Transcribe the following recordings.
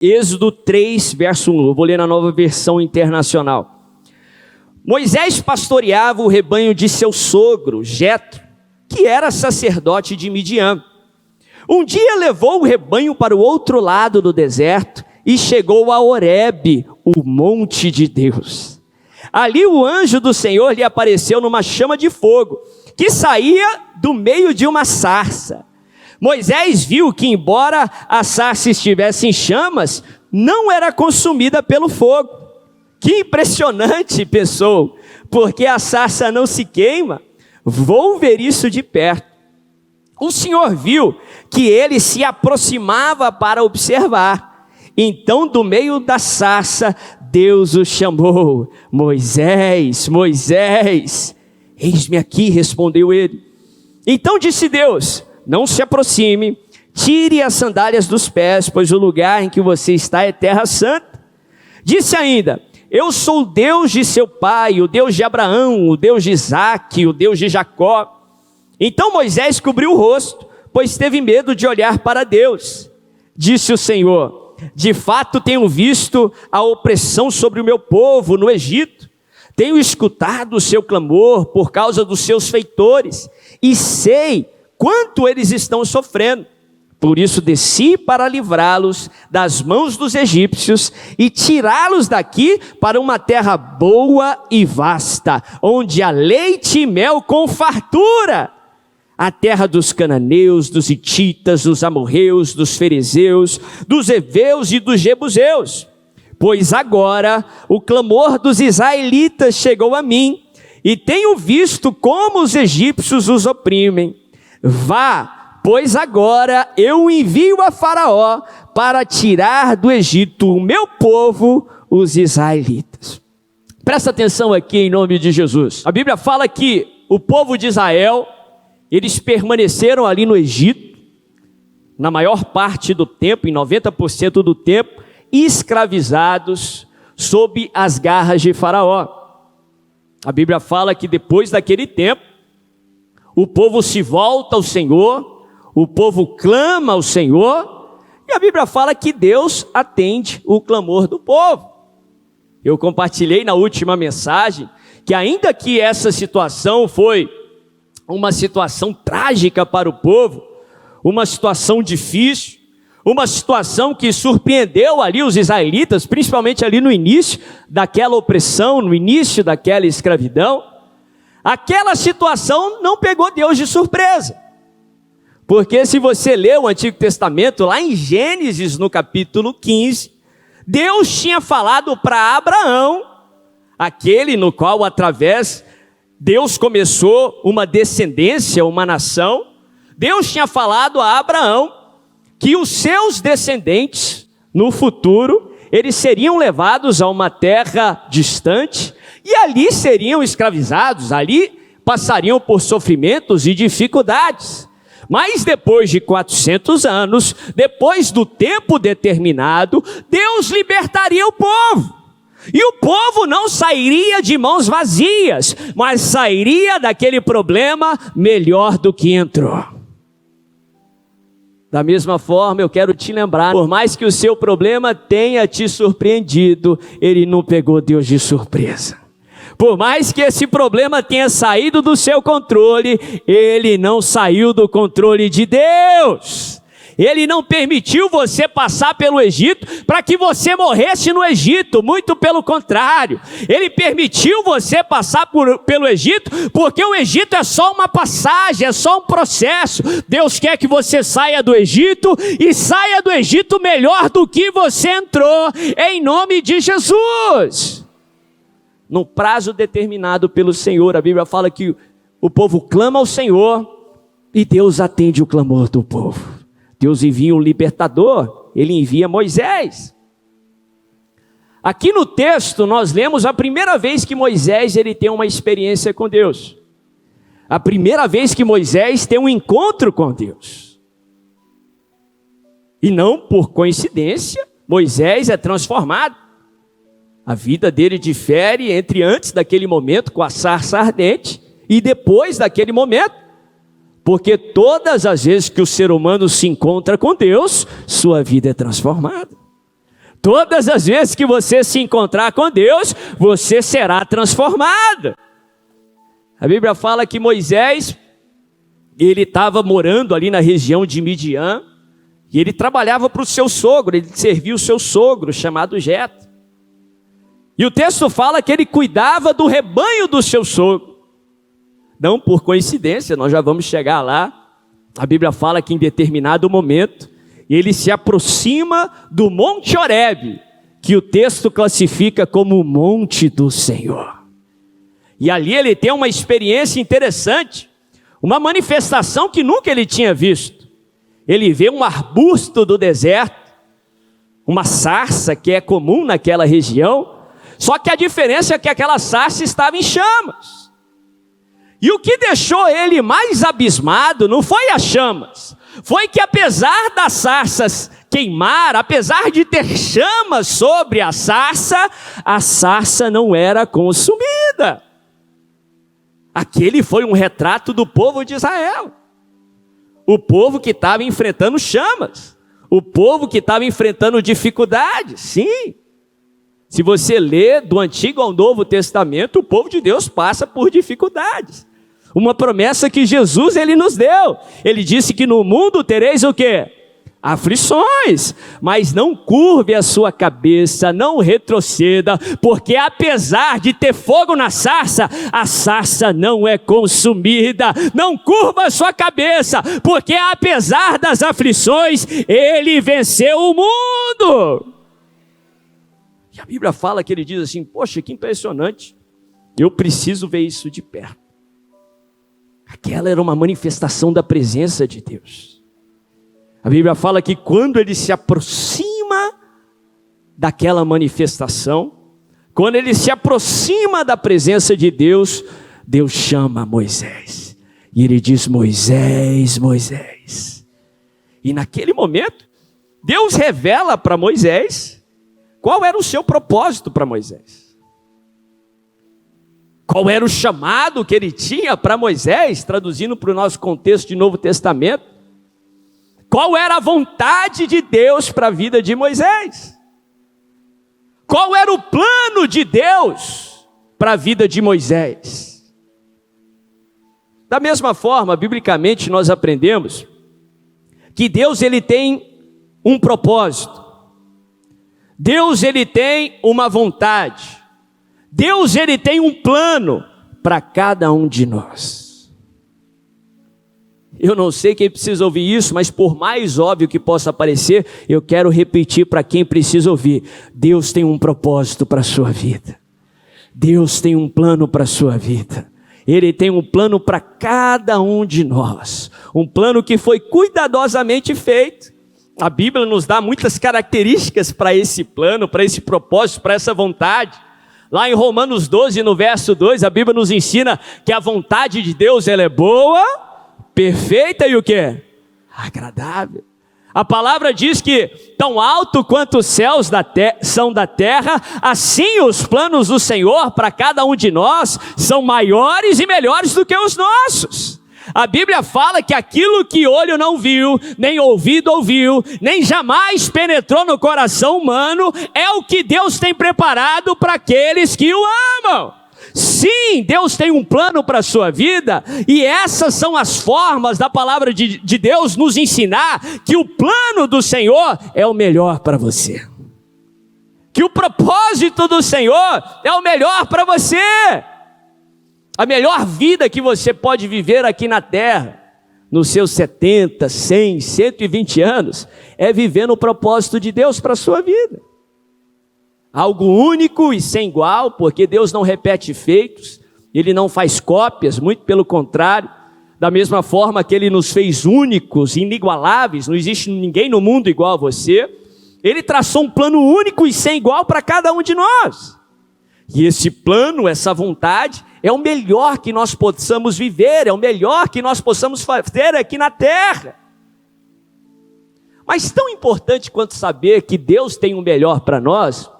Êxodo 3, verso 1, eu vou ler na Nova Versão Internacional. Moisés pastoreava o rebanho de seu sogro, Jetro, que era sacerdote de Midian. Um dia levou o rebanho para o outro lado do deserto e chegou a Horebe, o monte de Deus. Ali o anjo do Senhor lhe apareceu numa chama de fogo, que saía do meio de uma sarça. Moisés viu que, embora a sarça estivesse em chamas, não era consumida pelo fogo. Que impressionante, pensou, porque a sarça não se queima. Vou ver isso de perto. O Senhor viu que ele se aproximava para observar. Então, do meio da sarça, Deus o chamou: Moisés, Moisés. Eis-me aqui, respondeu ele. Então disse Deus: não se aproxime, tire as sandálias dos pés, pois o lugar em que você está é terra santa. Disse ainda: eu sou o Deus de seu pai, o Deus de Abraão, o Deus de Isaque, o Deus de Jacó. Então Moisés cobriu o rosto, pois teve medo de olhar para Deus. Disse o Senhor: de fato tenho visto a opressão sobre o meu povo no Egito. Tenho escutado o seu clamor por causa dos seus feitores, e sei quanto eles estão sofrendo. Por isso desci para livrá-los das mãos dos egípcios e tirá-los daqui para uma terra boa e vasta, onde há leite e mel com fartura. A terra dos cananeus, dos hititas, dos amorreus, dos ferezeus, dos heveus e dos jebuseus. Pois agora o clamor dos israelitas chegou a mim, e tenho visto como os egípcios os oprimem. Vá, pois agora eu envio a Faraó para tirar do Egito o meu povo, os israelitas. Presta atenção aqui em nome de Jesus. A Bíblia fala que o povo de Israel, eles permaneceram ali no Egito, na maior parte do tempo, em 90% do tempo, escravizados sob as garras de Faraó. A Bíblia fala que depois daquele tempo, o povo se volta ao Senhor, o povo clama ao Senhor, e a Bíblia fala que Deus atende o clamor do povo. Eu compartilhei na última mensagem que, ainda que essa situação foi uma situação trágica para o povo, uma situação difícil, uma situação que surpreendeu ali os israelitas, principalmente ali no início daquela opressão, no início daquela escravidão, aquela situação não pegou Deus de surpresa. Porque se você lê o Antigo Testamento, lá em Gênesis, no capítulo 15, Deus tinha falado para Abraão, aquele no qual através Deus começou uma descendência, uma nação. Deus tinha falado a Abraão que os seus descendentes, no futuro, eles seriam levados a uma terra distante, e ali seriam escravizados, ali passariam por sofrimentos e dificuldades. Mas depois de 400 anos, depois do tempo determinado, Deus libertaria o povo. E o povo não sairia de mãos vazias, mas sairia daquele problema melhor do que entrou. Da mesma forma, eu quero te lembrar, por mais que o seu problema tenha te surpreendido, ele não pegou Deus de surpresa. Por mais que esse problema tenha saído do seu controle, ele não saiu do controle de Deus. Ele não permitiu você passar pelo Egito para que você morresse no Egito, muito pelo contrário. Ele permitiu você passar pelo Egito, porque o Egito é só uma passagem, é só um processo. Deus quer que você saia do Egito e saia do Egito melhor do que você entrou, em nome de Jesus. No prazo determinado pelo Senhor, a Bíblia fala que o povo clama ao Senhor e Deus atende o clamor do povo. Deus envia um libertador, ele envia Moisés. Aqui no texto nós lemos a primeira vez que Moisés ele tem uma experiência com Deus. A primeira vez que Moisés tem um encontro com Deus. E não por coincidência, Moisés é transformado. A vida dele difere entre antes daquele momento com a sarça ardente e depois daquele momento. Porque todas as vezes que o ser humano se encontra com Deus, sua vida é transformada. Todas as vezes que você se encontrar com Deus, você será transformado. A Bíblia fala que Moisés, ele estava morando ali na região de Midian, e ele trabalhava para o seu sogro, ele servia o seu sogro, chamado Jetro. E o texto fala que ele cuidava do rebanho do seu sogro. Não por coincidência, nós já vamos chegar lá. A Bíblia fala que em determinado momento, ele se aproxima do Monte Horebe, que o texto classifica como o Monte do Senhor. E ali ele tem uma experiência interessante, uma manifestação que nunca ele tinha visto. Ele vê um arbusto do deserto, uma sarça que é comum naquela região, só que a diferença é que aquela sarça estava em chamas. E o que deixou ele mais abismado não foi as chamas, foi que apesar das sarças queimar, apesar de ter chamas sobre a sarça não era consumida. Aquele foi um retrato do povo de Israel. O povo que estava enfrentando chamas, o povo que estava enfrentando dificuldades, sim. Se você lê do Antigo ao Novo Testamento, o povo de Deus passa por dificuldades. Uma promessa que Jesus ele nos deu. Ele disse que no mundo tereis o quê? Aflições, mas não curve a sua cabeça, não retroceda, porque apesar de ter fogo na sarça, a sarça não é consumida. Não curva a sua cabeça, porque apesar das aflições, ele venceu o mundo. E a Bíblia fala que ele diz assim, poxa, que impressionante, eu preciso ver isso de perto. Aquela era uma manifestação da presença de Deus. A Bíblia fala que quando ele se aproxima daquela manifestação, quando ele se aproxima da presença de Deus, Deus chama Moisés. E ele diz, Moisés, Moisés. E naquele momento, Deus revela para Moisés qual era o seu propósito para Moisés. Qual era o chamado que ele tinha para Moisés, traduzindo para o nosso contexto de Novo Testamento. Qual era a vontade de Deus para a vida de Moisés? Qual era o plano de Deus para a vida de Moisés? Da mesma forma, biblicamente, nós aprendemos que Deus ele tem um propósito. Deus ele tem uma vontade. Deus ele tem um plano para cada um de nós. Eu não sei quem precisa ouvir isso, mas por mais óbvio que possa parecer, eu quero repetir para quem precisa ouvir. Deus tem um propósito para a sua vida. Deus tem um plano para a sua vida. Ele tem um plano para cada um de nós. Um plano que foi cuidadosamente feito. A Bíblia nos dá muitas características para esse plano, para esse propósito, para essa vontade. Lá em Romanos 12, no verso 2, a Bíblia nos ensina que a vontade de Deus ela é boa, perfeita e o quê? Agradável. A palavra diz que tão alto quanto os céus são da terra, assim os planos do Senhor para cada um de nós são maiores e melhores do que os nossos. A Bíblia fala que aquilo que olho não viu, nem ouvido ouviu, nem jamais penetrou no coração humano, é o que Deus tem preparado para aqueles que o amam. Sim, Deus tem um plano para a sua vida, e essas são as formas da palavra de Deus nos ensinar que o plano do Senhor é o melhor para você. Que o propósito do Senhor é o melhor para você. A melhor vida que você pode viver aqui na terra, nos seus 70, 100, 120 anos, é viver no propósito de Deus para a sua vida. Algo único e sem igual, porque Deus não repete feitos, Ele não faz cópias, muito pelo contrário. Da mesma forma que Ele nos fez únicos, inigualáveis, não existe ninguém no mundo igual a você, Ele traçou um plano único e sem igual para cada um de nós. E esse plano, essa vontade, é o melhor que nós possamos viver, é o melhor que nós possamos fazer aqui na terra. Mas tão importante quanto saber que Deus tem o melhor para nós,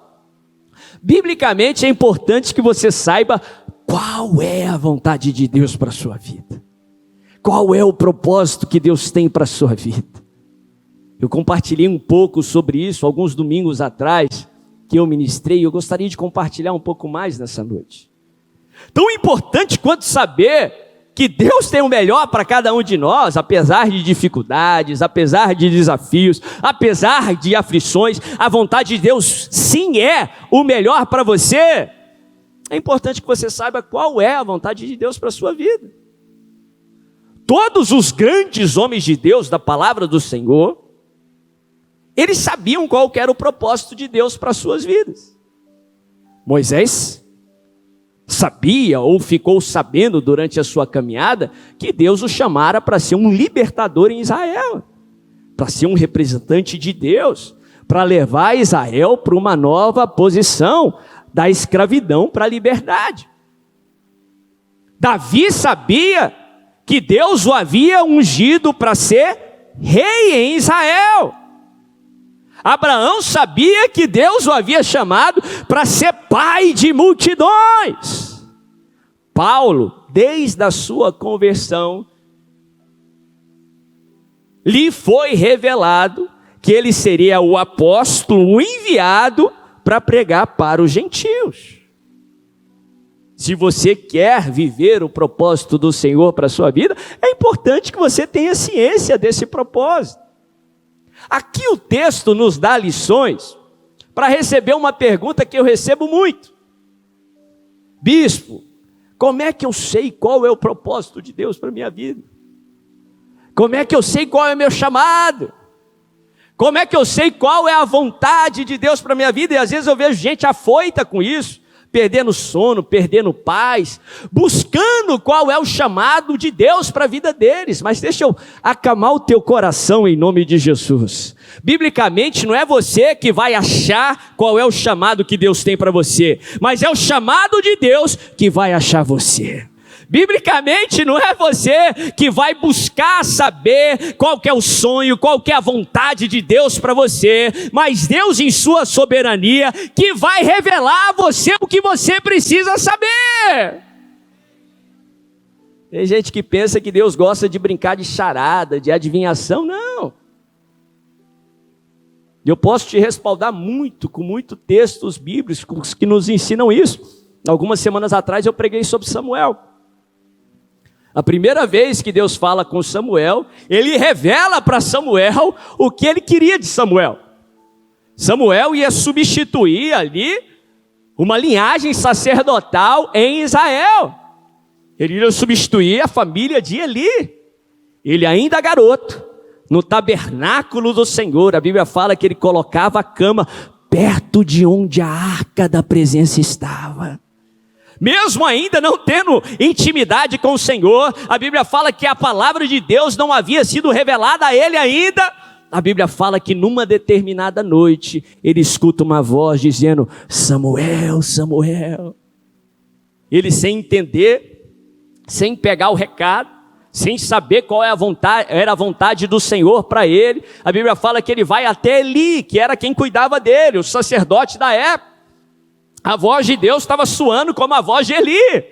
biblicamente é importante que você saiba qual é a vontade de Deus para a sua vida. Qual é o propósito que Deus tem para a sua vida. Eu compartilhei um pouco sobre isso alguns domingos atrás, que eu ministrei, e eu gostaria de compartilhar um pouco mais nessa noite. Tão importante quanto saber que Deus tem o melhor para cada um de nós, apesar de dificuldades, apesar de desafios, apesar de aflições, a vontade de Deus sim é o melhor para você. É importante que você saiba qual é a vontade de Deus para a sua vida. Todos os grandes homens de Deus, da palavra do Senhor, eles sabiam qual que era o propósito de Deus para as suas vidas. Moisés sabia ou ficou sabendo durante a sua caminhada que Deus o chamara para ser um libertador em Israel, para ser um representante de Deus, para levar Israel para uma nova posição da escravidão para a liberdade. Davi sabia que Deus o havia ungido para ser rei em Israel. Abraão sabia que Deus o havia chamado para ser pai de multidões. Paulo, desde a sua conversão, lhe foi revelado que ele seria o apóstolo enviado para pregar para os gentios. Se você quer viver o propósito do Senhor para a sua vida, é importante que você tenha ciência desse propósito. Aqui o texto nos dá lições para receber uma pergunta que eu recebo muito. Bispo, como é que eu sei qual é o propósito de Deus para a minha vida? Como é que eu sei qual é o meu chamado? Como é que eu sei qual é a vontade de Deus para a minha vida? E às vezes eu vejo gente afoita com isso, perdendo sono, perdendo paz, buscando qual é o chamado de Deus para a vida deles. Mas deixa eu acalmar o teu coração em nome de Jesus. Biblicamente não é você que vai achar qual é o chamado que Deus tem para você, mas é o chamado de Deus que vai achar você. Biblicamente não é você que vai buscar saber qual que é o sonho, qual que é a vontade de Deus para você, mas Deus em sua soberania que vai revelar a você o que você precisa saber. Tem gente que pensa que Deus gosta de brincar de charada, de adivinhação, não. Eu posso te respaldar com muito textos bíblicos que nos ensinam isso. Algumas semanas atrás eu preguei sobre Samuel. A primeira vez que Deus fala com Samuel, ele revela para Samuel o que ele queria de Samuel. Samuel ia substituir ali uma linhagem sacerdotal em Israel. Ele ia substituir a família de Eli. Ele ainda garoto, no tabernáculo do Senhor, a Bíblia fala que ele colocava a cama perto de onde a arca da presença estava. Mesmo ainda não tendo intimidade com o Senhor, a Bíblia fala que a palavra de Deus não havia sido revelada a ele ainda. A Bíblia fala que numa determinada noite, ele escuta uma voz dizendo, Samuel, Samuel. Ele sem entender, sem pegar o recado, sem saber qual era a vontade do Senhor para ele, a Bíblia fala que ele vai até Eli, que era quem cuidava dele, o sacerdote da época. A voz de Deus estava soando como a voz de Eli.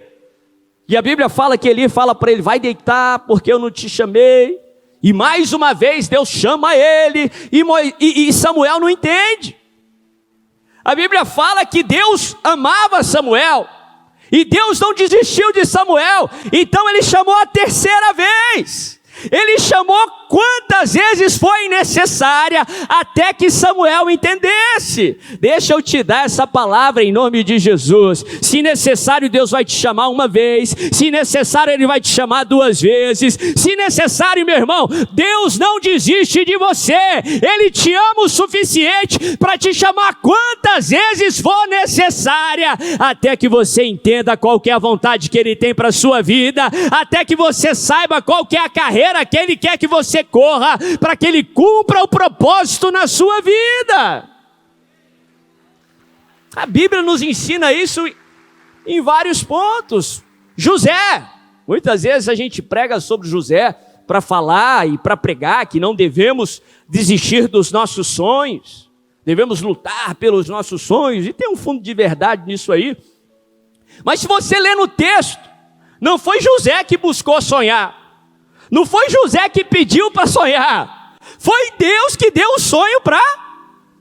E a Bíblia fala que Eli fala para ele, vai deitar porque eu não te chamei. E mais uma vez Deus chama ele e Samuel não entende. A Bíblia fala que Deus amava Samuel. E Deus não desistiu de Samuel. Então ele chamou a terceira vez. Ele chamou quantas vezes foi necessária até que Samuel entendesse. Deixa eu te dar essa palavra em nome de Jesus. Se necessário, Deus vai te chamar uma vez. Se necessário, Ele vai te chamar duas vezes. Se necessário, meu irmão, Deus não desiste de você. Ele te ama o suficiente para te chamar quantas vezes for necessária, até que você entenda qual que é a vontade que Ele tem para a sua vida, até que você saiba qual que é a carreira que Ele quer que você corra, para que Ele cumpra o propósito na sua vida. A Bíblia nos ensina isso em vários pontos. José, muitas vezes a gente prega sobre José para falar e para pregar que não devemos desistir dos nossos sonhos, devemos lutar pelos nossos sonhos, e tem um fundo de verdade nisso aí. Mas se você ler no texto, não foi José que buscou sonhar, não foi José que pediu para sonhar, Foi Deus que deu o sonho para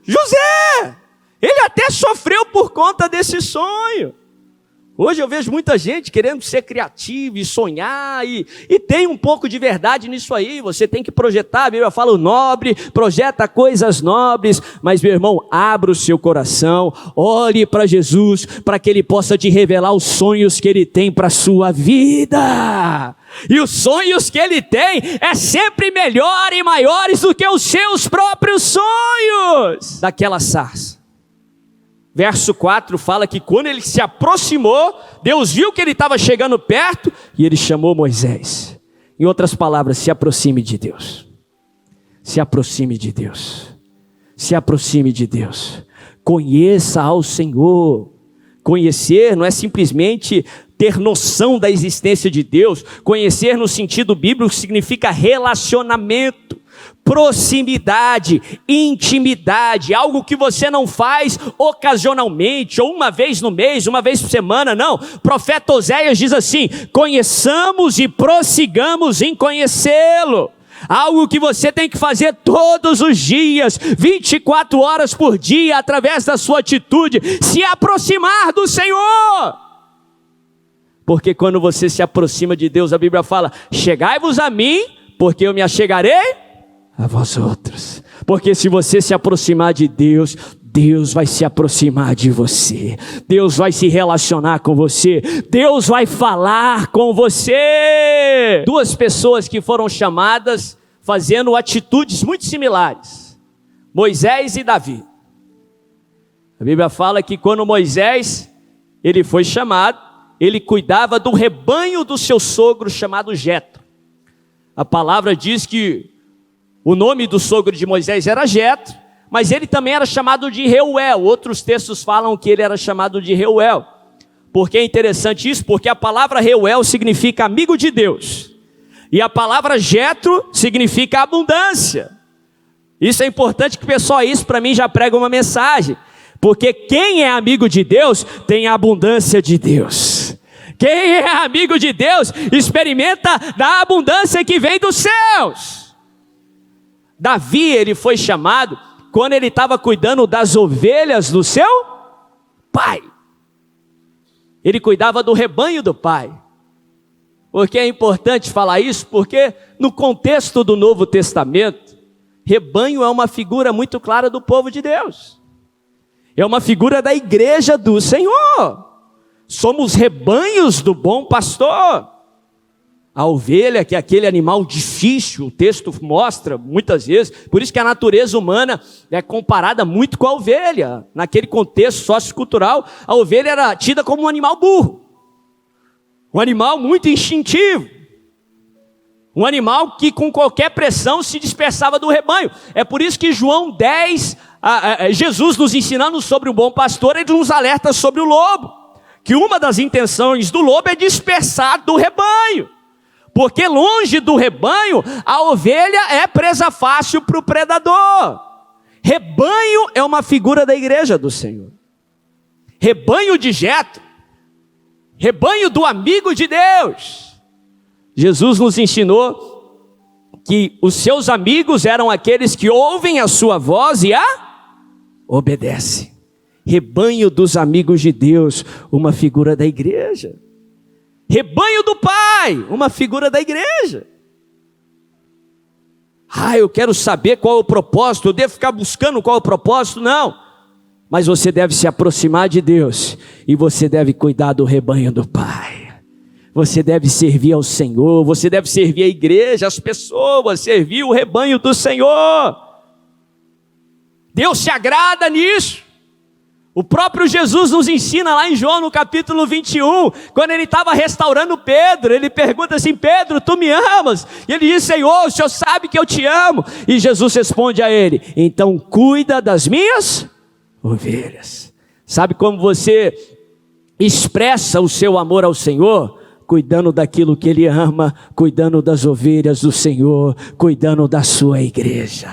José. Ele até sofreu por conta desse sonho. Hoje eu vejo muita gente querendo ser criativo e sonhar, e tem um pouco de verdade nisso aí. Você tem que projetar, a Bíblia fala o nobre, projeta coisas nobres, mas meu irmão, abra o seu coração, olhe para Jesus, para que Ele possa te revelar os sonhos que Ele tem para a sua vida. E os sonhos que Ele tem é sempre melhor e maiores do que os seus próprios sonhos. Daquela sarça. Verso 4 fala que quando ele se aproximou, Deus viu que ele estava chegando perto e ele chamou Moisés. Em outras palavras, se aproxime de Deus. Se aproxime de Deus. Se aproxime de Deus. Conheça ao Senhor. Conhecer não é simplesmente ter noção da existência de Deus. Conhecer no sentido bíblico significa relacionamento, proximidade, intimidade, algo que você não faz ocasionalmente, ou uma vez no mês, uma vez por semana, não. O profeta Oséias diz assim: conheçamos e prossigamos em conhecê-lo. Algo que você tem que fazer todos os dias, 24 horas por dia, através da sua atitude, se aproximar do Senhor. Porque quando você se aproxima de Deus, a Bíblia fala: chegai-vos a mim, porque eu me achegarei a vós outros. Porque se você se aproximar de Deus, Deus vai se aproximar de você. Deus vai se relacionar com você. Deus vai falar com você. Duas pessoas que foram chamadas fazendo atitudes muito similares: Moisés e Davi. A Bíblia fala que quando Moisés ele foi chamado, ele cuidava do rebanho do seu sogro chamado Jetro. A palavra diz que o nome do sogro de Moisés era Jetro, mas ele também era chamado de Reuel. Outros textos falam que ele era chamado de Reuel. Por que é interessante isso? Porque a palavra Reuel significa amigo de Deus, e a palavra Jetro significa abundância. Isso é importante, que pessoal, isso para mim já prega uma mensagem. Porque quem é amigo de Deus tem a abundância de Deus. Quem é amigo de Deus experimenta da abundância que vem dos céus. Davi, ele foi chamado quando ele estava cuidando das ovelhas do seu pai. Ele cuidava do rebanho do pai. Por que é importante falar isso? Porque no contexto do Novo Testamento, rebanho é uma figura muito clara do povo de Deus. É uma figura da igreja do Senhor. Somos rebanhos do bom pastor. A ovelha, que é aquele animal difícil, o texto mostra muitas vezes, por isso que a natureza humana é comparada muito com a ovelha. Naquele contexto sociocultural, a ovelha era tida como um animal burro, um animal muito instintivo, um animal que com qualquer pressão se dispersava do rebanho. É por isso que João 10, Jesus nos ensinando sobre o bom pastor, ele nos alerta sobre o lobo, que uma das intenções do lobo é dispersar do rebanho. Porque longe do rebanho, a ovelha é presa fácil para o predador. Rebanho é uma figura da igreja do Senhor. Rebanho de Jetro, rebanho do amigo de Deus. Jesus nos ensinou que os seus amigos eram aqueles que ouvem a sua voz e a obedecem. Rebanho dos amigos de Deus, uma figura da igreja. Rebanho do Pai, uma figura da igreja. Eu quero saber qual é o propósito, eu devo ficar buscando qual é o propósito? Não. Mas você deve se aproximar de Deus e você deve cuidar do rebanho do Pai. Você deve servir ao Senhor, você deve servir a igreja, as pessoas, servir o rebanho do Senhor. Deus se agrada nisso. O próprio Jesus nos ensina lá em João no capítulo 21, quando ele estava restaurando Pedro, ele pergunta assim: Pedro, tu me amas? E ele diz: Senhor, o Senhor sabe que eu te amo. E Jesus responde a ele: então cuida das minhas ovelhas. Sabe como você expressa o seu amor ao Senhor? Cuidando daquilo que Ele ama, cuidando das ovelhas do Senhor, cuidando da sua igreja.